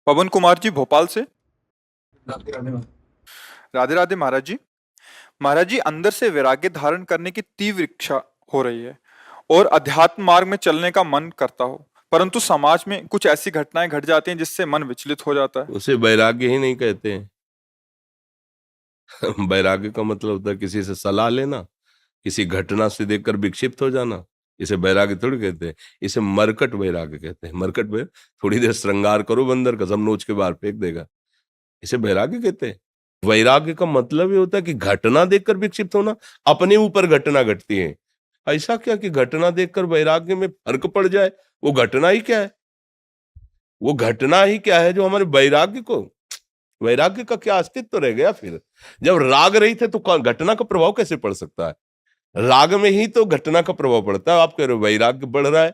पवन कुमार जी भोपाल से। राधे राधे महाराज जी। महाराज जी, अंदर से वैराग्य धारण करने की तीव्र इच्छा हो रही है और अध्यात्म मार्ग में चलने का मन करता हो, परंतु समाज में कुछ ऐसी घटनाएं घट जाती हैं जिससे मन विचलित हो जाता है। उसे वैराग्य ही नहीं कहते हैं। वैराग्य का मतलब होता है किसी से सलाह लेना, किसी घटना से देखकर विक्षिप्त हो जाना। इसे वैराग्य थोड़ी कहते हैं, इसे मरकट वैराग्य कहते हैं। मरकट में थोड़ी देर श्रृंगार करो बंदर का, सब नोच के बाहर फेंक देगा। इसे वैराग्य कहते हैं। वैराग्य का मतलब ये होता है कि घटना देखकर विक्षिप्त होना। अपने ऊपर घटना घटती है, ऐसा क्या कि घटना देखकर वैराग्य में फर्क पड़ जाए। वो घटना ही क्या है, वो घटना ही क्या है जो हमारे वैराग्य को, वैराग्य का क्या अस्तित्व रह गया फिर। जब राग रही थे तो घटना का प्रभाव कैसे पड़ सकता है। राग में ही तो घटना का प्रभाव पड़ता है। आप कह रहे हो वैराग्य बढ़ रहा है,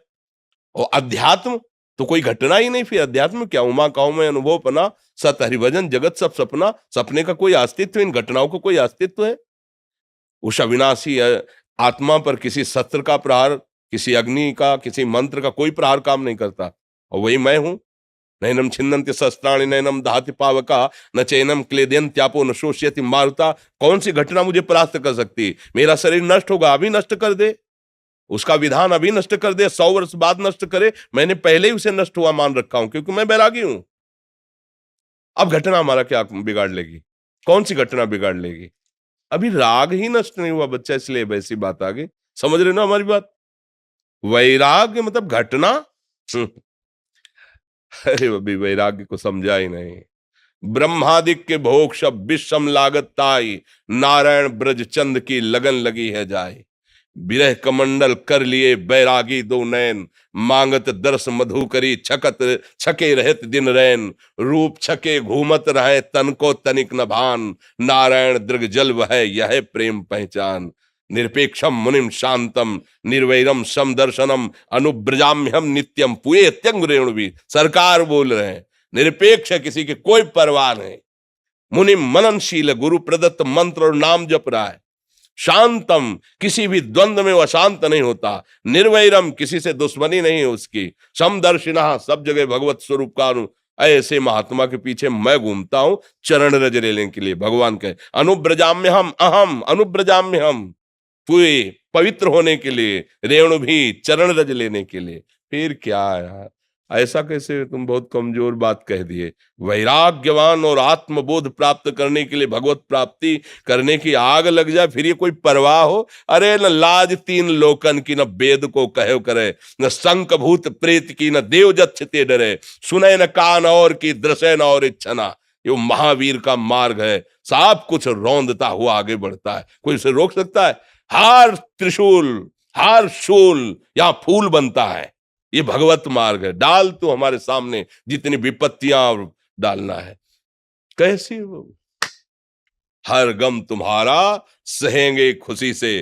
और अध्यात्म तो कोई घटना ही नहीं। फिर अध्यात्म क्या, उमा काऊ में अनुभव पना, सत हरिभजन जगत सब सपना। सपने का कोई अस्तित्व, इन घटनाओं का कोई अस्तित्व है। उस अविनाशी आत्मा पर किसी शस्त्र का प्रहार, किसी अग्नि का, किसी मंत्र का कोई प्रहार काम नहीं करता। और वही मैं हूं। नैनम छिन्नन्ति शस्त्राणि नैनम दहति पावका न चैनम क्लेदयन्त्यापो न शोष्यति मारुता। कौन सी घटना मुझे परास्त कर सकती। मेरा शरीर नष्ट होगा, अभी नष्ट कर दे। उसका विधान अभी नष्ट कर दे, 100 वर्ष बाद नष्ट करे, मैंने पहले ही उसे नष्ट हुआ मान रखा हूं, क्योंकि मैं बैरागी हूं। अब घटना हमारा क्या बिगाड़ लेगी, कौन सी घटना बिगाड़ लेगी। अभी राग ही नष्ट नहीं हुआ बच्चा, इसलिए वैसी बात आ गई। समझ रहे ना हमारी बात। वैराग्य मतलब घटना। हम्म, अरे अभी वैराग्य को समझा ही नहीं। ब्रह्मादिक के भोग सब विषम लागत ताई, नारायण ब्रज चंद की लगन लगी है जाए। विरह कमंडल कर लिए बैरागी दो नैन, मांगत दर्श मधु करी छकत छके रहत दिन रैन। रूप छके घूमत रहे तन को तनिक न भान, नारायण दृग जल वह यह प्रेम पहचान। निरपेक्षम मुनिम शांतम निर्वैरम सम दर्शनम अनुब्रजाम्यहम नित्यम पुए त्यंग रेणुवी। सरकार बोल रहे हैं, निरपेक्ष है, किसी की कोई परवाह नहीं। मुनि मननशील, गुरु प्रदत्त मंत्र और नाम जप रहा है। शांतम, किसी भी द्वंद्व में वह शांत नहीं होता। निर्वैरम, किसी से दुश्मनी नहीं है उसकी। समदर्शिना, सब जगह भगवत स्वरूप का ऐसे महात्मा के पीछे मैं घूमता हूं, चरण रज लेने के लिए। भगवान कहे अनुब्रजाम्य हम, अहम अनुब्रजाम्य हम, पूरे पवित्र होने के लिए, रेणु भी चरण रज लेने के लिए। फिर क्या यार, ऐसा कैसे तुम बहुत कमजोर बात कह दिए। वैराग्यवान और आत्मबोध प्राप्त करने के लिए भगवत प्राप्ति करने की आग लग जाए, फिर ये कोई परवाह हो। अरे न लाज तीन लोकन की, न वेद को कहे करे, न संक भूत प्रेत की, न देव जच्छते डरे। सुने न कान और की, दृश्य न और इच्छना। ये महावीर का मार्ग है, सब कुछ रौंदता हुआ आगे बढ़ता है। कोई उसे रोक सकता है। हार त्रिशूल, हार शूल, यहां फूल बनता है। ये भगवत मार्ग है। डाल तो हमारे सामने जितनी विपत्तियां डालना है, कैसी हो। हर गम तुम्हारा सहेंगे खुशी से,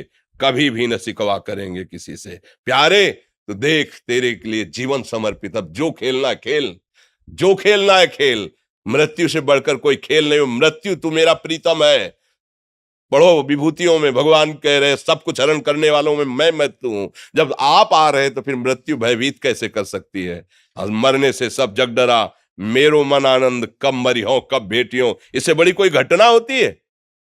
कभी भी न सिकवा करेंगे किसी से। प्यारे तो देख, तेरे के लिए जीवन समर्पित। अब जो खेलना है खेल, जो खेलना है खेल। मृत्यु से बढ़कर कोई खेल नहीं हो। मृत्यु तू मेरा प्रीतम है। पढ़ो विभूतियों में भगवान कह रहे सब कुछ हरण करने वालों में मैं मृत्यु हूं। जब आप आ रहे तो फिर मृत्यु भयभीत कैसे कर सकती है। और मरने से सब जग डरा, मेरो मन आनंद, कब मरी हो कब भेटियों। इससे बड़ी कोई घटना होती है।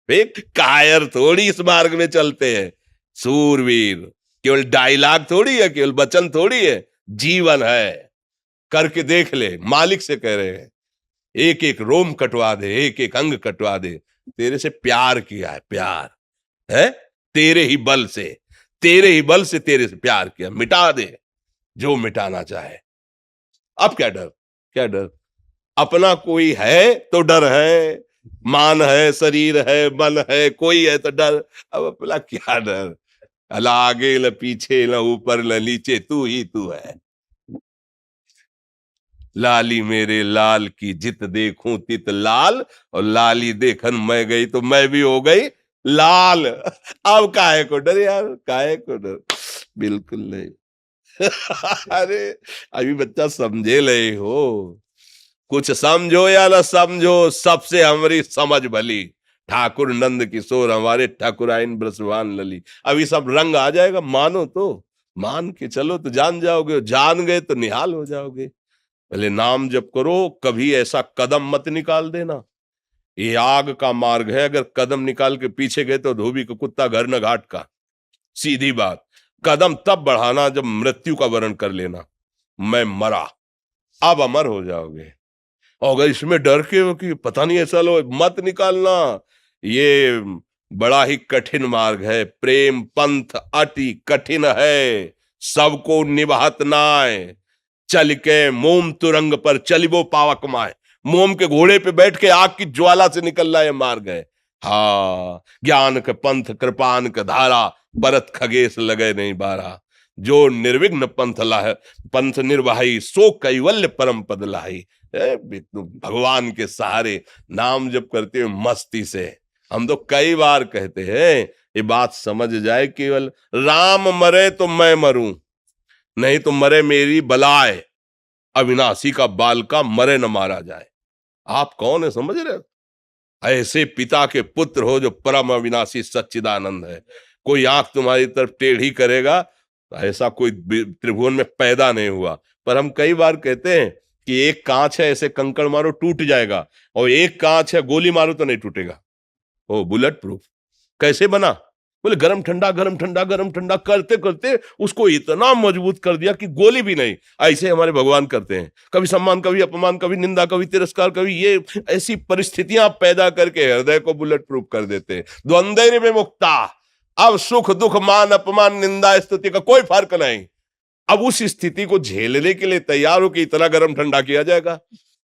एक कायर थोड़ी इस मार्ग में चलते हैं। सूरवीर केवल डायलॉग थोड़ी है, केवल वचन थोड़ी है, जीवन है। करके देख ले, मालिक से कह रहे हैं। एक एक रोम कटवा दे, एक एक अंग कटवा दे। तेरे से प्यार किया है, प्यार है तेरे ही बल से, तेरे ही बल से तेरे से प्यार किया। मिटा दे जो मिटाना चाहे। अब क्या डर, क्या डर। अपना कोई है तो डर है, मान है, शरीर है, मन है, कोई है तो डर। अब अपना क्या डर। अला आगे न पीछे, न ऊपर न नीचे, तू ही तू है। लाली मेरे लाल की जित देखूं तित लाल, और लाली देखन मैं गई तो मैं भी हो गई लाल। अब काहे को डर यार, काहे को डर, बिल्कुल नहीं। अरे अभी बच्चा समझे ले हो। कुछ समझो या ना समझो, सबसे हमारी समझ भली। ठाकुर नंद किशोर हमारे ठाकुराइन ब्रसवान लली। अभी सब रंग आ जाएगा, मानो तो मान के चलो तो जान जाओगे, जान गए तो निहाल हो जाओगे। पहले नाम जप करो, कभी ऐसा कदम मत निकाल देना। ये आग का मार्ग है, अगर कदम निकाल के पीछे गए तो धोबी का कुत्ता घर न घाट का। सीधी बात। कदम तब बढ़ाना जब मृत्यु का वर्ण कर लेना, मैं मरा, अब अमर हो जाओगे। और अगर इसमें डर के हो कि पता नहीं ऐसा लो, मत निकालना। ये बड़ा ही कठिन मार्ग है। प्रेम पंथ अति कठिन है, सबको निभात नाय। चल के मोम तुरंग पर चलिबो पावक माय। मोम के घोड़े पे बैठ के आग की ज्वाला से निकल रहा है मार्ग है। हाँ, ज्ञान के पंथ कृपान के धारा, परत खगेश लगे नहीं बारा। जो निर्विघ्न पंथ निर्वाही, सो कैवल्य परम पद लाही। भगवान के सहारे नाम जप करते हुए मस्ती से। हम तो कई बार कहते हैं, ये बात समझ जाए, केवल राम मरे तो मैं मरूं, नहीं तो मरे मेरी बलाए। अविनाशी का बाल का मरे न मारा जाए। आप कौन है समझ रहे हो? ऐसे पिता के पुत्र हो जो परम अविनाशी सच्चिदानंद है। कोई आंख तुम्हारी तरफ टेढ़ी करेगा, ऐसा कोई त्रिभुवन में पैदा नहीं हुआ। पर हम कई बार कहते हैं कि एक कांच है, ऐसे कंकड़ मारो टूट जाएगा, और एक कांच है गोली मारो तो नहीं टूटेगा। ओ बुलेट प्रूफ कैसे बना? बोले गरम ठंडा गरम ठंडा गरम ठंडा करते करते उसको इतना मजबूत कर दिया कि गोली भी नहीं। ऐसे हमारे भगवान करते हैं, कभी सम्मान, कभी अपमान, कभी निंदा, कभी तिरस्कार, कभी ये ऐसी परिस्थितियां पैदा करके हृदय को बुलेट प्रूफ कर देते हैं। द्वंद्व में मुक्ता, अब सुख दुख मान अपमान निंदा स्तुति का कोई फर्क नहीं। अब उस स्थिति को झेलने के लिए तैयार हो कि इतना गरम ठंडा किया जाएगा,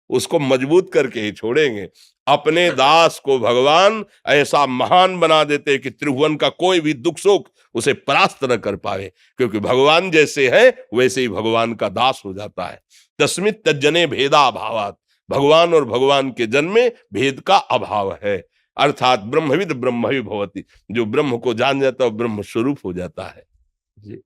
उसको मजबूत करके ही छोड़ेंगे। अपने दास को भगवान ऐसा महान बना देते कि त्रिभुवन का कोई भी दुख सुख उसे परास्त न कर पाए, क्योंकि भगवान जैसे है वैसे ही भगवान का दास हो जाता है। तस्मित् तज्जने भेदा भावात, भगवान और भगवान के जन्म में भेद का अभाव है। अर्थात ब्रह्मविद ब्रह्मवि भवति, जो ब्रह्म को जान जाता है ब्रह्म स्वरूप हो जाता है। जी।